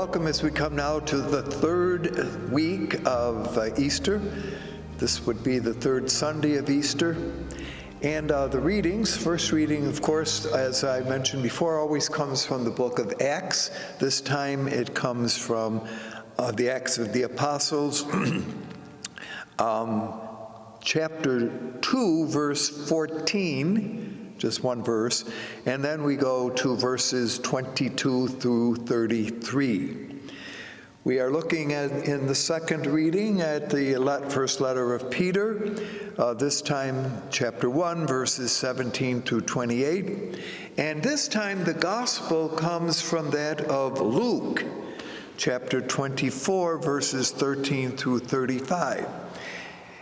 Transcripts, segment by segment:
welcome as we come now to the third week of Easter. This would be the third Sunday of Easter. And the readings, first reading, of course, as I mentioned before, always comes from the book of Acts. This time it comes from the Acts of the Apostles, chapter 2, verse 14. Just one verse, and then we go to verses 22 through 33. We are looking at, in the second reading, at the first letter of Peter, this time chapter 1, verses 17 through 28. And this time the gospel comes from that of Luke, chapter 24, verses 13 through 35.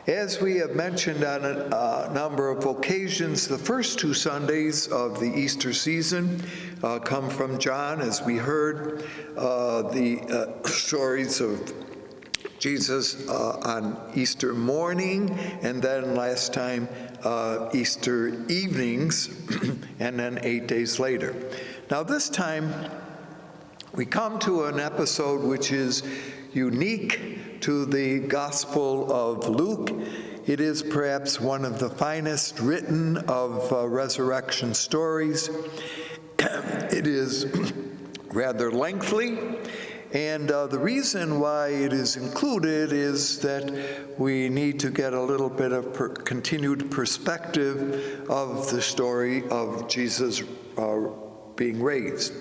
As we have mentioned on a number of occasions, the first two Sundays of the Easter season come from John, as we heard the stories of Jesus on Easter morning, and then last time Easter evenings, and then 8 days later. Now this time we come to an episode which is unique to the Gospel of Luke. It is perhaps one of the finest written of resurrection stories. It is rather lengthy, and the reason why it is included is that we need to get a little bit of continued perspective of the story of Jesus being raised.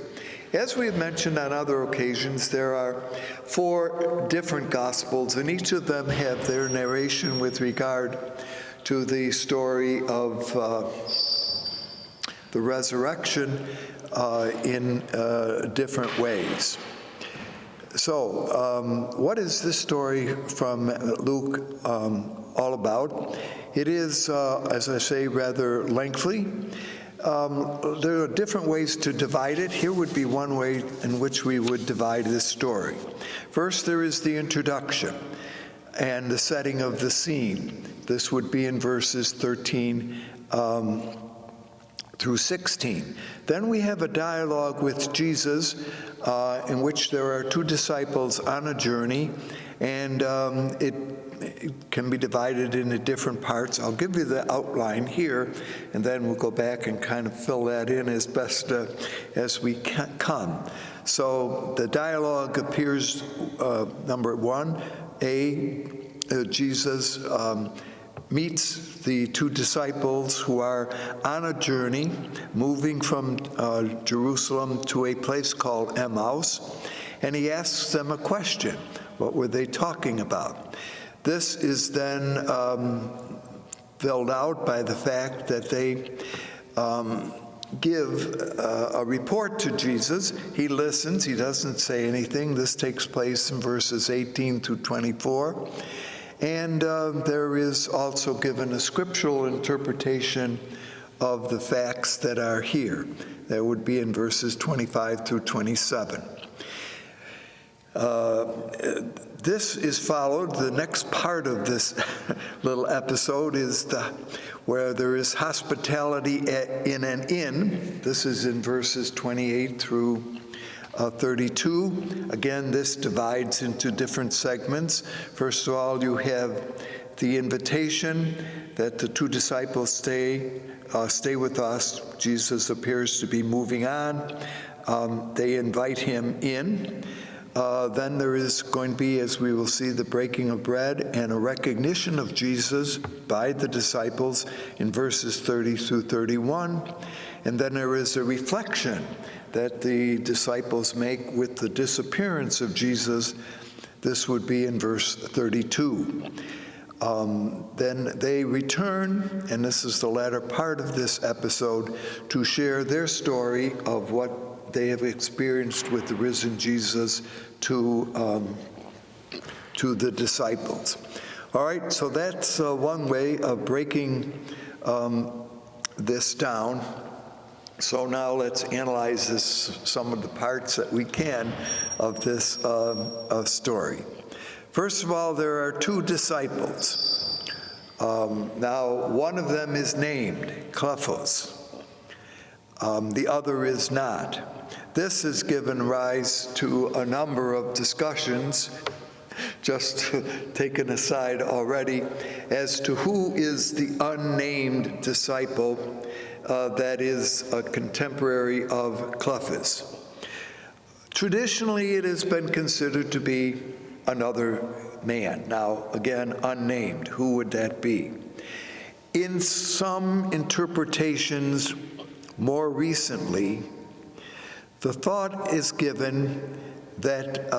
As we have mentioned on other occasions, there are 4 different Gospels, and each of them have their narration with regard to the story of the resurrection in different ways. So, what is this story from Luke all about? It is, as I say, rather lengthy. There are different ways to divide it. Here would be one way in which we would divide this story. First, there is the introduction and the setting of the scene. This would be in verses 13 through 16. Then we have a dialogue with Jesus in which there are 2 disciples on a journey, and it can be divided into different parts. I'll give you the outline here, and then we'll go back and kind of fill that in as best as we can. So the dialogue appears, number 1, Jesus meets the 2 disciples who are on a journey, moving from Jerusalem to a place called Emmaus, and he asks them a question. What were they talking about? This is then filled out by the fact that they give a report to Jesus. He listens. He doesn't say anything. This takes place in verses 18 through 24. And there is also given a scriptural interpretation of the facts that are here. That would be in verses 25 through 27. This is followed, the next part of this little episode is where there is hospitality in an inn. This is in verses 28 through 32. Again, this divides into different segments. First of all, you have the invitation that the 2 disciples stay with us. Jesus appears to be moving on. They invite him in. Then there is going to be, as we will see, the breaking of bread and a recognition of Jesus by the disciples in verses 30 through 31. And then there is a reflection that the disciples make with the disappearance of Jesus. This would be in verse 32. Then they return, and this is the latter part of this episode, to share their story of what they have experienced with the risen Jesus to the disciples. All right, so that's one way of breaking this down. So now let's analyze some of the parts that we can of this story. First of all, there are 2 disciples. Now, one of them is named Cleophas. The other is not. this has given rise to a number of discussions, just taken aside already, as to who is the unnamed disciple that is a contemporary of Cleophas. Traditionally, it has been considered to be another man. Now, again, unnamed. Who would that be? In some interpretations more recently, the thought is given that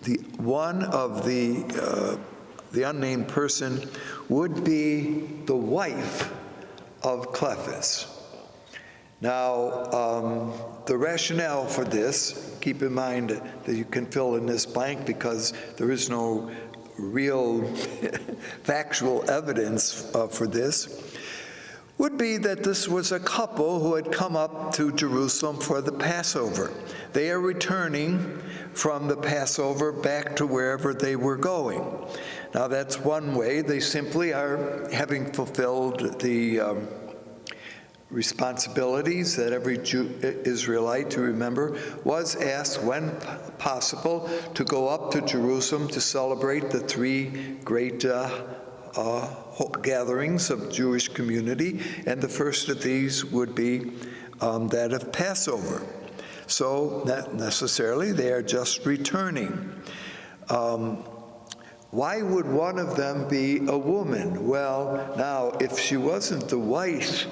the unnamed person would be the wife of Cleophas. Now, the rationale for this, keep in mind that you can fill in this blank because there is no real factual evidence for this, would be that this was a couple who had come up to Jerusalem for the Passover. They are returning from the Passover back to wherever they were going. Now, that's one way. They simply are having fulfilled the responsibilities that every Israelite, to remember, was asked when possible to go up to Jerusalem to celebrate the three great gatherings of Jewish community, and the first of these would be that of Passover. So not necessarily, they are just returning. Why would one of them be a woman? Well, now, if she wasn't the wife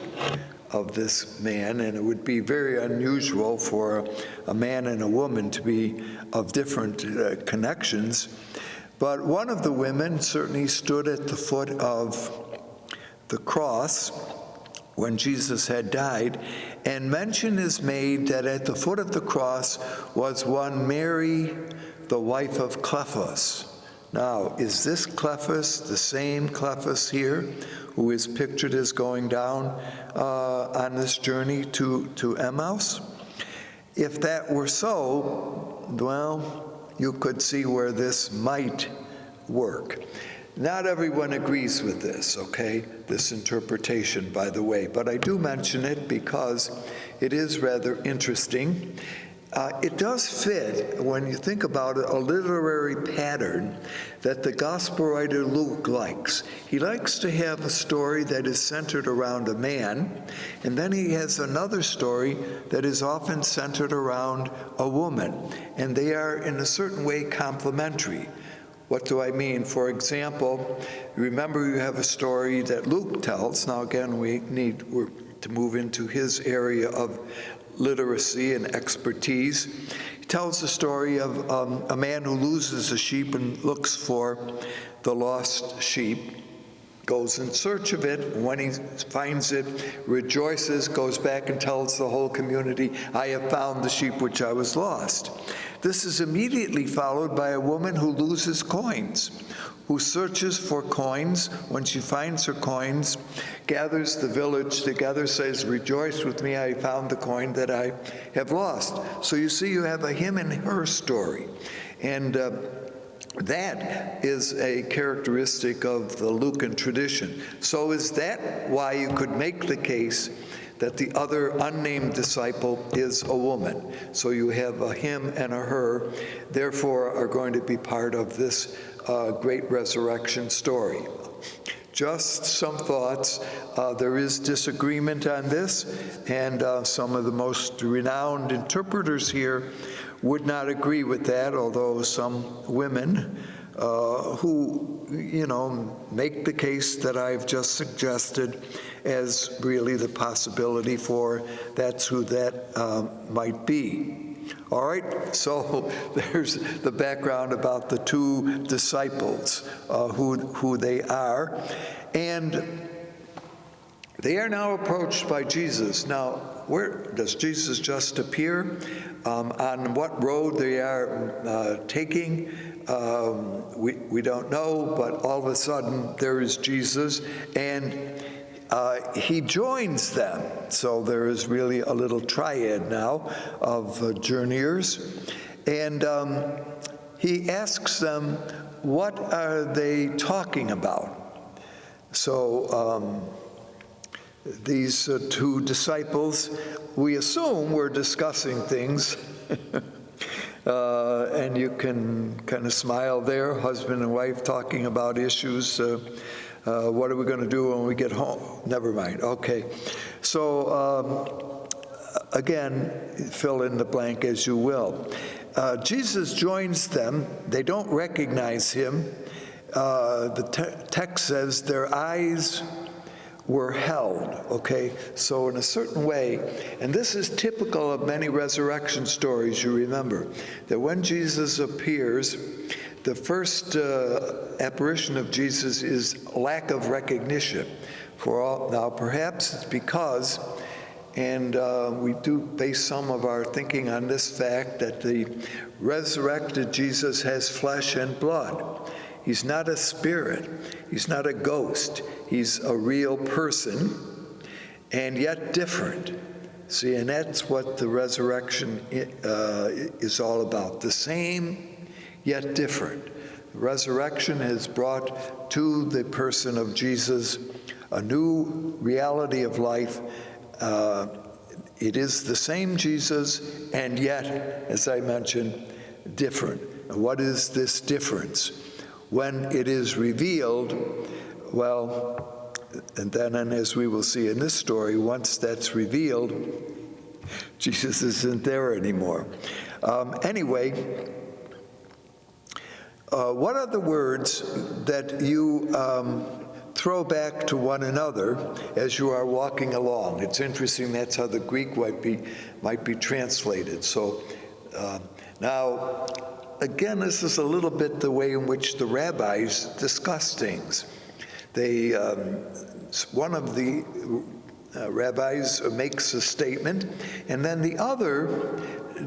of this man, and it would be very unusual for a man and a woman to be of different connections, but one of the women certainly stood at the foot of the cross when Jesus had died, and mention is made that at the foot of the cross was one Mary, the wife of Cleophas. Now, is this Cleophas the same Cleophas here, who is pictured as going down on this journey to Emmaus? If that were so, well, you could see where this might work. Not everyone agrees with this, okay, this interpretation, by the way, but I do mention it because it is rather interesting. It does fit, when you think about it, a literary pattern that the gospel writer Luke likes. He likes to have a story that is centered around a man, and then he has another story that is often centered around a woman, and they are in a certain way complementary. What do I mean? For example, remember you have a story that Luke tells. Now again, we're to move into his area of literacy and expertise. He tells the story of a man who loses a sheep and looks for the lost sheep, goes in search of it, and when he finds it, rejoices, goes back and tells the whole community, "I have found the sheep which I was lost." This is immediately followed by a woman who loses coins, who searches for coins. When she finds her coins, gathers the village together, says, "Rejoice with me, I found the coin that I have lost." So you see, you have a him and her story. And that is a characteristic of the Lucan tradition. So is that why you could make the case that the other unnamed disciple is a woman? So you have a him and a her, therefore are going to be part of this great resurrection story. Just some thoughts. There is disagreement on this, and some of the most renowned interpreters here would not agree with that, although some women who, make the case that I've just suggested as really the possibility for that's who that might be. All right, so there's the background about the two disciples, who they are. And they are now approached by Jesus. Now, where does Jesus just appear? On what road they are taking, we don't know, but all of a sudden there is Jesus, and he joins them. So there is really a little triad now of journeyers. And he asks them, what are they talking about? So these two disciples, we assume were discussing things. And you can kind of smile there, husband and wife talking about issues. What are we going to do when we get home? Never mind. Okay. So, again, fill in the blank as you will. Jesus joins them. They don't recognize him. The text says their eyes were held, okay? So in a certain way, and this is typical of many resurrection stories, you remember, that when Jesus appears, the first apparition of Jesus is lack of recognition for all. Now, perhaps it's because, and we do base some of our thinking on this fact, that the resurrected Jesus has flesh and blood. He's not a spirit. He's not a ghost. He's a real person, and yet different. See, and that's what the resurrection is all about. The same, yet different. The resurrection has brought to the person of Jesus a new reality of life. It is the same Jesus, and yet, as I mentioned, different. What is this difference? When it is revealed, well, and as we will see in this story, once that's revealed, Jesus isn't there anymore. Anyway, what are the words that you throw back to one another as you are walking along? It's interesting, that's how the Greek might be translated. So now, again, this is a little bit the way in which the rabbis discuss things. They, one of the rabbis makes a statement, and then the other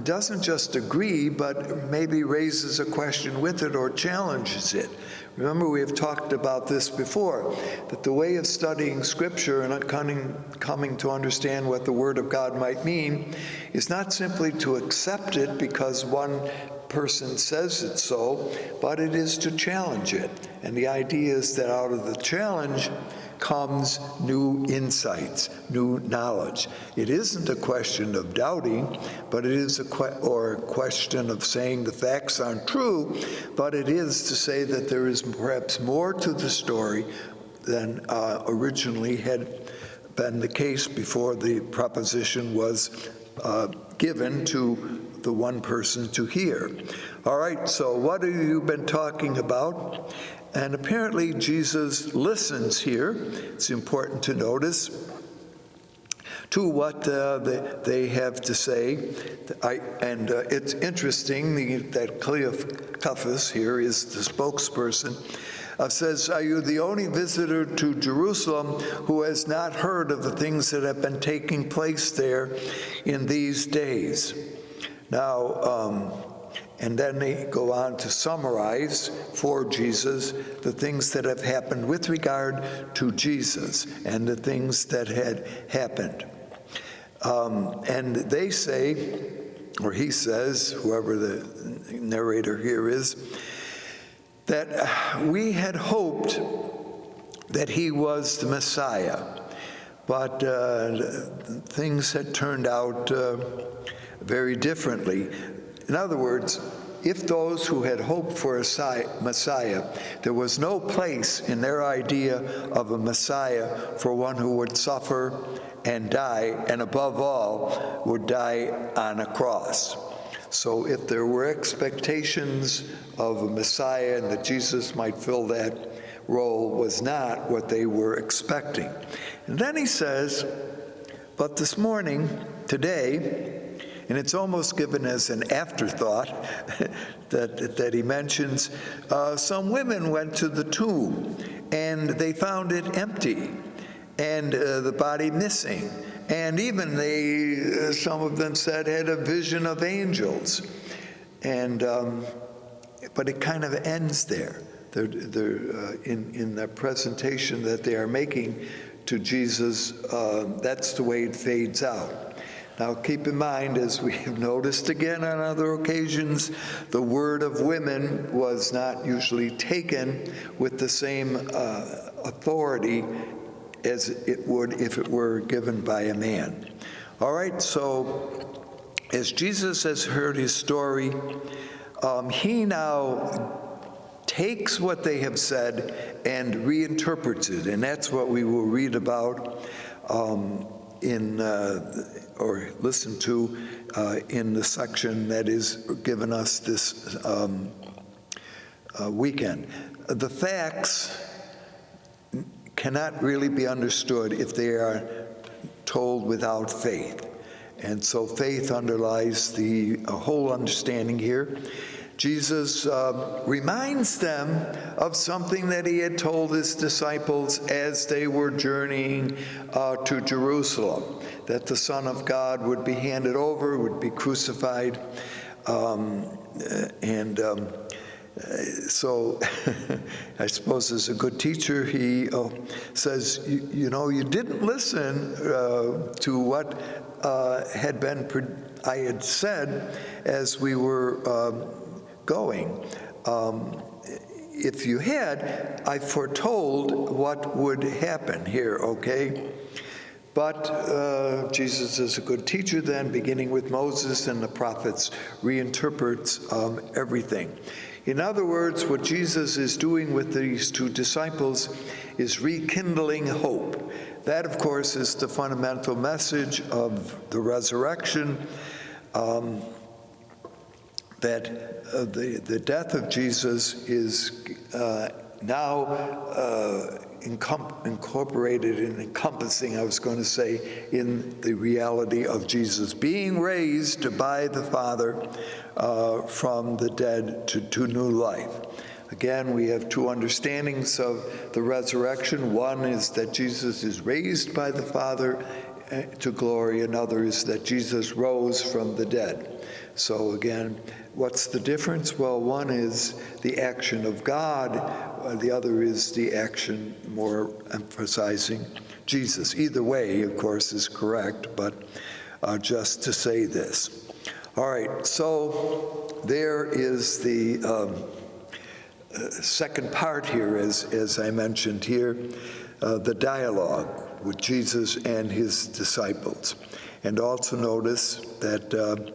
doesn't just agree, but maybe raises a question with it or challenges it. Remember, we have talked about this before, that the way of studying Scripture and coming to understand what the Word of God might mean is not simply to accept it because one person says it so, but it is to challenge it. And the idea is that out of the challenge comes new insights, new knowledge. It isn't a question of doubting, but it is a question of saying the facts aren't true, but it is to say that there is perhaps more to the story than originally had been the case before the proposition was given to the one person to hear. All right, so what have you been talking about? And apparently Jesus listens here. It's important to notice to what they have to say. It's interesting that Cleophas here is the spokesperson. Says, are you the only visitor to Jerusalem who has not heard of the things that have been taking place there in these days? Now, and then they go on to summarize for Jesus the things that have happened with regard to Jesus and the things that had happened. And they say, or he says, whoever the narrator here is, that we had hoped that he was the Messiah, but things had turned out very differently. In other words, if those who had hoped for a Messiah, there was no place in their idea of a Messiah for one who would suffer and die, and above all, would die on a cross. So if there were expectations of a Messiah and that Jesus might fill that role, was not what they were expecting. And then he says, but this morning, today, and it's almost given as an afterthought that he mentions, some women went to the tomb and they found it empty and the body missing. And even some of them said had a vision of angels. And but it kind of ends there. They're in the presentation that they are making to Jesus, that's the way it fades out. Now keep in mind, as we have noticed again on other occasions, the word of women was not usually taken with the same authority as it would if it were given by a man. All right, so as Jesus has heard his story, he now takes what they have said and reinterprets it, and that's what we will read about or listen to in the section that is given us this weekend. The facts cannot really be understood if they are told without faith. And so faith underlies the whole understanding here. Jesus reminds them of something that he had told his disciples as they were journeying to Jerusalem, that the Son of God would be handed over, would be crucified, so I suppose as a good teacher, he says, you know, you didn't listen to what I had said as we were going. If you had, I foretold what would happen here, okay? But Jesus is a good teacher then, beginning with Moses and the prophets, reinterprets everything. In other words, what Jesus is doing with these two disciples is rekindling hope. That, of course, is the fundamental message of the resurrection, that the death of Jesus is now incorporated and encompassing, I was going to say, in the reality of Jesus being raised by the Father from the dead to new life. Again, we have two understandings of the resurrection. One is that Jesus is raised by the Father to glory. Another is that Jesus rose from the dead. So again, what's the difference? Well, one is the action of God. The other is the action more emphasizing Jesus. Either way, of course, is correct, but just to say this. All right, so there is the second part here, as I mentioned here, the dialogue with Jesus and his disciples. And also notice that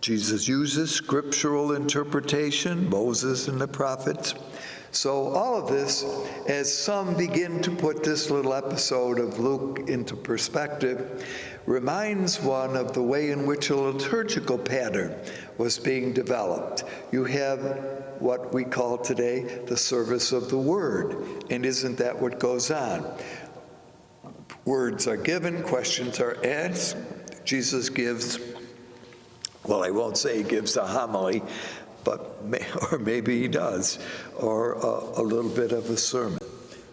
Jesus uses scriptural interpretation, Moses and the prophets. So all of this, as some begin to put this little episode of Luke into perspective, reminds one of the way in which a liturgical pattern was being developed. You have what we call today the service of the word, and isn't that what goes on? Words are given, questions are asked. Jesus gives, well, I won't say he gives a homily, but maybe he does, or a little bit of a sermon.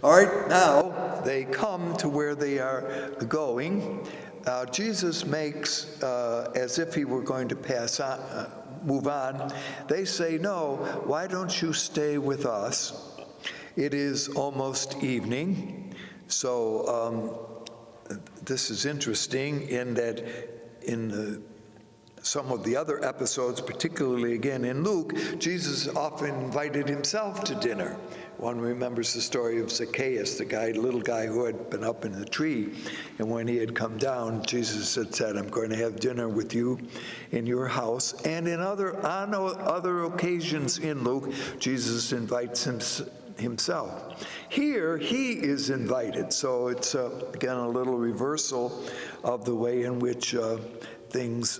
All right, now they come to where they are going. Jesus makes, as if he were going to pass on, move on. They say, no, why don't you stay with us? It is almost evening. So this is interesting in that in some of the other episodes, particularly again in Luke, Jesus often invited himself to dinner. One remembers the story of Zacchaeus, the little guy who had been up in the tree. And when he had come down, Jesus had said, I'm going to have dinner with you in your house. And on other occasions in Luke, Jesus invites himself. Here, he is invited. So it's, again, a little reversal of the way in which things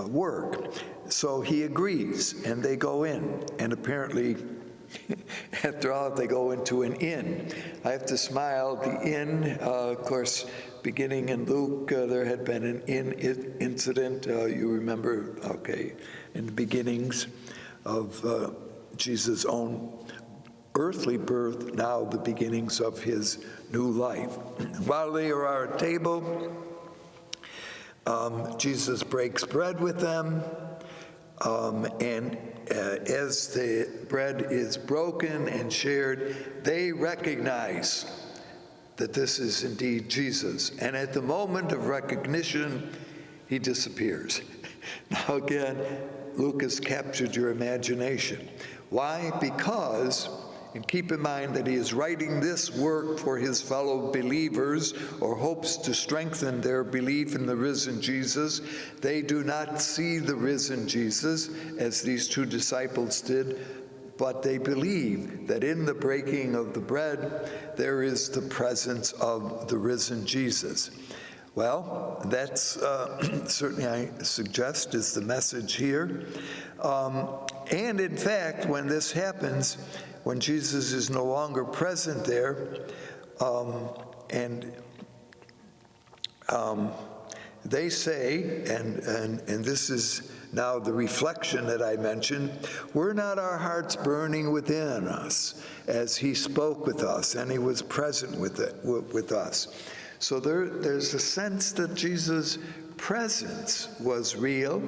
work. So he agrees, and they go in. And apparently, after all, they go into an inn. I have to smile. The inn, of course, beginning in Luke, there had been an inn incident. You remember, okay, in the beginnings of Jesus' own earthly birth, now the beginnings of his new life. While they are at table, Jesus breaks bread with them, and as the bread is broken and shared, they recognize that this is indeed Jesus. And at the moment of recognition, he disappears. Now again, Luke has captured your imagination. Why? Because And keep in mind that he is writing this work for his fellow believers, or hopes to strengthen their belief in the risen Jesus. They do not see the risen Jesus as these two disciples did, but they believe that in the breaking of the bread, there is the presence of the risen Jesus. Well, that's certainly, I suggest, is the message here. And in fact, when this happens, when Jesus is no longer present there, they say, and this is now the reflection that I mentioned, were not our hearts burning within us as he spoke with us and he was present with us? So there's a sense that Jesus' presence was real.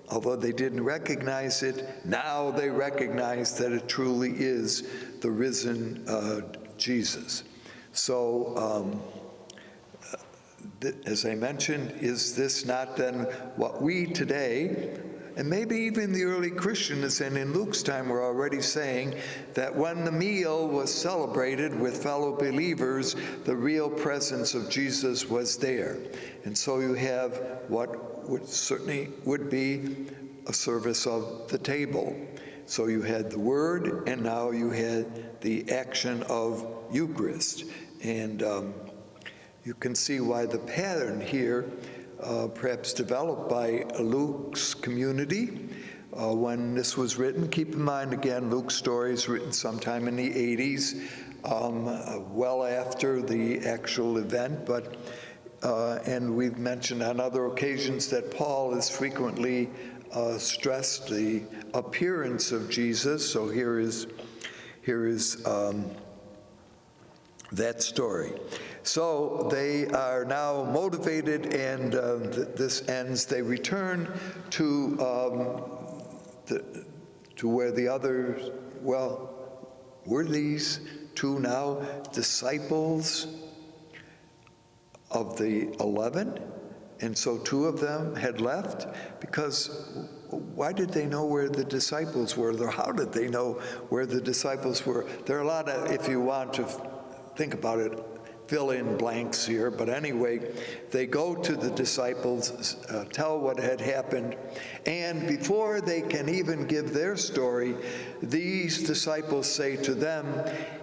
Although they didn't recognize it, now they recognize that it truly is the risen Jesus. So, as I mentioned, is this not then what we today, and maybe even the early Christians, and in Luke's time were already saying that when the meal was celebrated with fellow believers, the real presence of Jesus was there. And so you have what certainly would be a service of the table. So you had the word, and now you had the action of Eucharist. And you can see why the pattern here, perhaps developed by Luke's community when this was written. Keep in mind, again, Luke's story is written sometime in the 80s, well after the actual event, but and we've mentioned on other occasions that Paul has frequently stressed the appearance of Jesus. So here is that story. So they are now motivated, and this ends. They return to where the others, well, were these two now disciples of the 11? And so two of them had left, because why did they know where the disciples were? Or how did they know where the disciples were? There are a lot of, if you want to think about it, fill in blanks here, but anyway, they go to the disciples, tell what had happened, and before they can even give their story, these disciples say to them,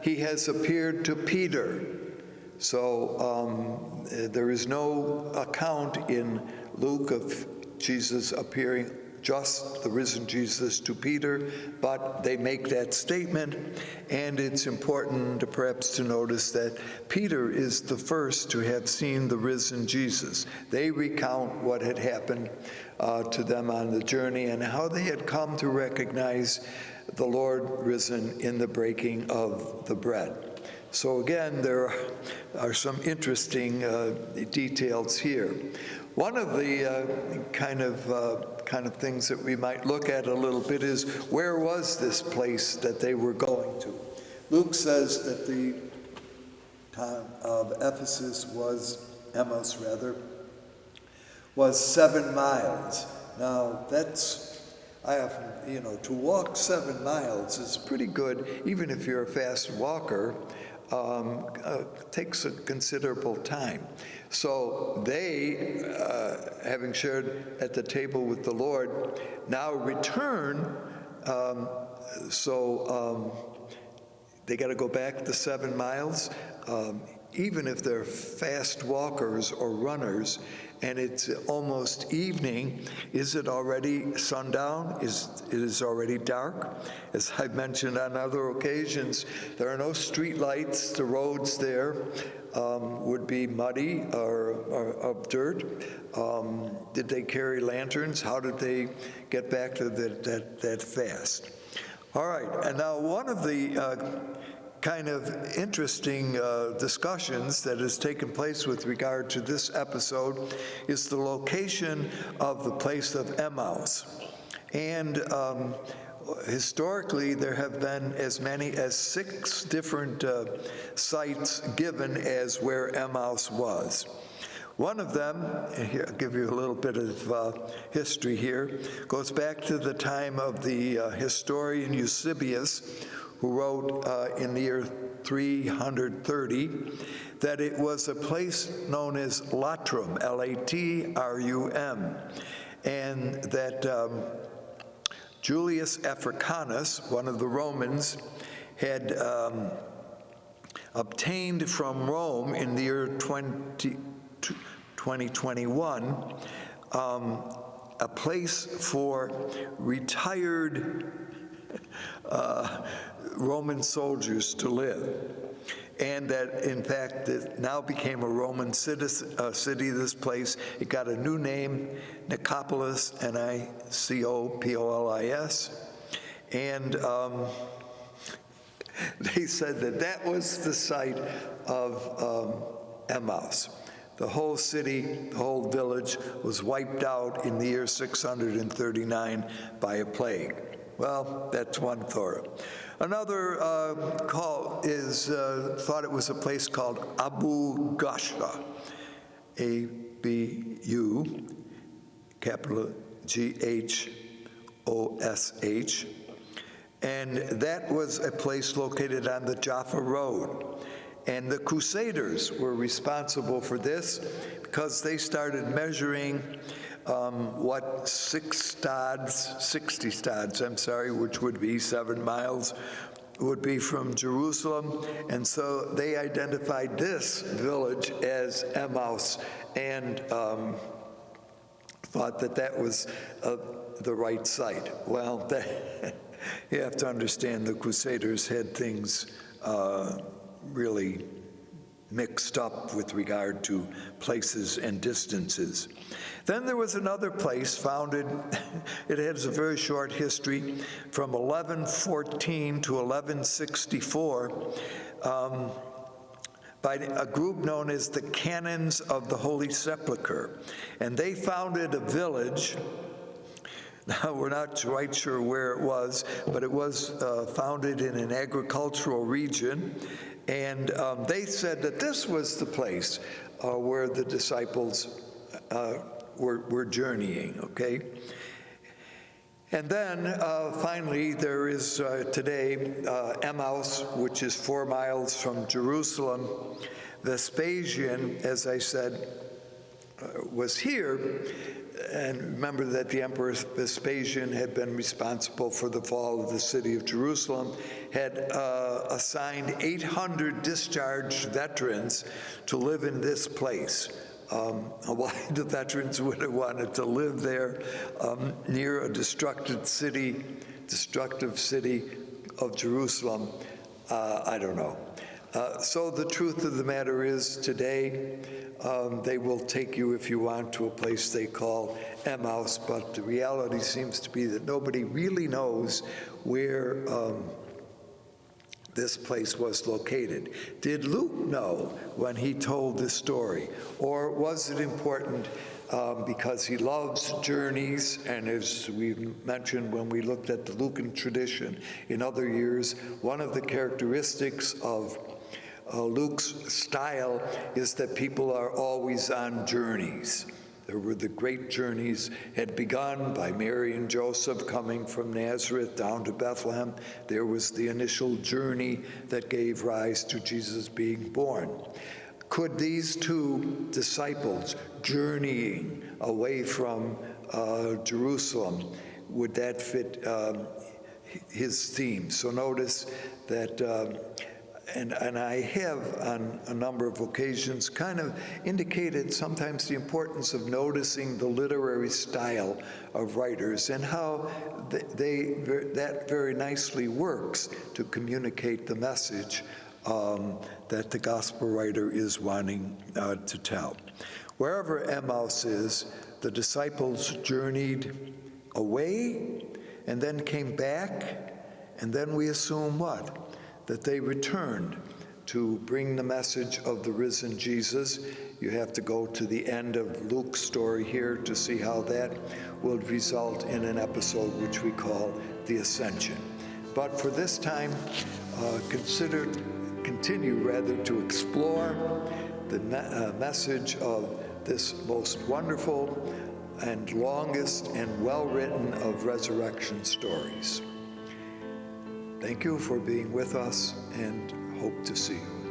"He has appeared to Peter." So there is no account in Luke of Jesus appearing, just the risen Jesus, to Peter, but they make that statement, and it's important perhaps to notice that Peter is the first to have seen the risen Jesus. They recount what had happened to them on the journey and how they had come to recognize the Lord risen in the breaking of the bread. So again, there are some interesting details here. One of the kind of things that we might look at a little bit is, where was this place that they were going to? Luke says that the town of Ephesus Emmaus was 7 miles. Now I often, to walk 7 miles is pretty good, even if you're a fast walker. Takes a considerable time. So they, having shared at the table with the Lord, now return. They got to go back the 7 miles, even if they're fast walkers or runners, and it's almost evening. Is it already sundown? It is already dark? As I've mentioned on other occasions, there are no street lights. The roads there would be muddy or of dirt. Did they carry lanterns? How did they get back to that fast? All right, and now one of the kind of interesting discussions that has taken place with regard to this episode is the location of the place of Emmaus. And historically, there have been as many as 6 different sites given as where Emmaus was. One of them, here, I'll give you a little bit of history here, goes back to the time of the historian Eusebius, who wrote in the year 330 that it was a place known as Latrum, Latrum, and that Julius Africanus, one of the Romans, had obtained from Rome in the year 2021 a place for retired Roman soldiers to live. And that, in fact, it now became a Roman city, this place. It got a new name, Nicopolis, Nicopolis. And they said that that was the site of Emmaus. The whole city, the whole village was wiped out in the year 639 by a plague. Well, that's one thought. Another thought it was a place called Abu Ghasha, A-B-U, capital G-H-O-S-H, and that was a place located on the Jaffa Road. And the Crusaders were responsible for this because they started measuring what 60 stads, which would be 7 miles, would be from Jerusalem. And so they identified this village as Emmaus and thought that that was the right site. Well, you have to understand the Crusaders had things really mixed up with regard to places and distances. Then there was another place founded, it has a very short history, from 1114 to 1164, by a group known as the Canons of the Holy Sepulchre. And they founded a village. Now, we're not quite sure where it was, but it was founded in an agricultural region. And they said that this was the place where the disciples were journeying, okay? And then finally, there is today Emmaus, which is 4 miles from Jerusalem. Vespasian, as I said, was here. And remember that the Emperor Vespasian had been responsible for the fall of the city of Jerusalem, had assigned 800 discharged veterans to live in this place. Why the veterans would have wanted to live there near a destructive city of Jerusalem, I don't know. So the truth of the matter is today, they will take you, if you want, to a place they call Emmaus, but the reality seems to be that nobody really knows where this place was located. Did Luke know when he told this story? Or was it important because he loves journeys, and as we mentioned when we looked at the Lucan tradition in other years, one of the characteristics of Luke's style is that people are always on journeys. There were the great journeys had begun by Mary and Joseph coming from Nazareth down to Bethlehem. There was the initial journey that gave rise to Jesus being born. Could these two disciples journeying away from Jerusalem, would that fit his theme? So notice that and I have on a number of occasions kind of indicated sometimes the importance of noticing the literary style of writers and how that very nicely works to communicate the message that the gospel writer is wanting to tell. Wherever Emmaus is, the disciples journeyed away and then came back, and then we assume what? That they returned to bring the message of the risen Jesus. You have to go to the end of Luke's story here to see how that will result in an episode which we call the Ascension. But for this time, continue to explore the message of this most wonderful and longest and well-written of resurrection stories. Thank you for being with us, and hope to see you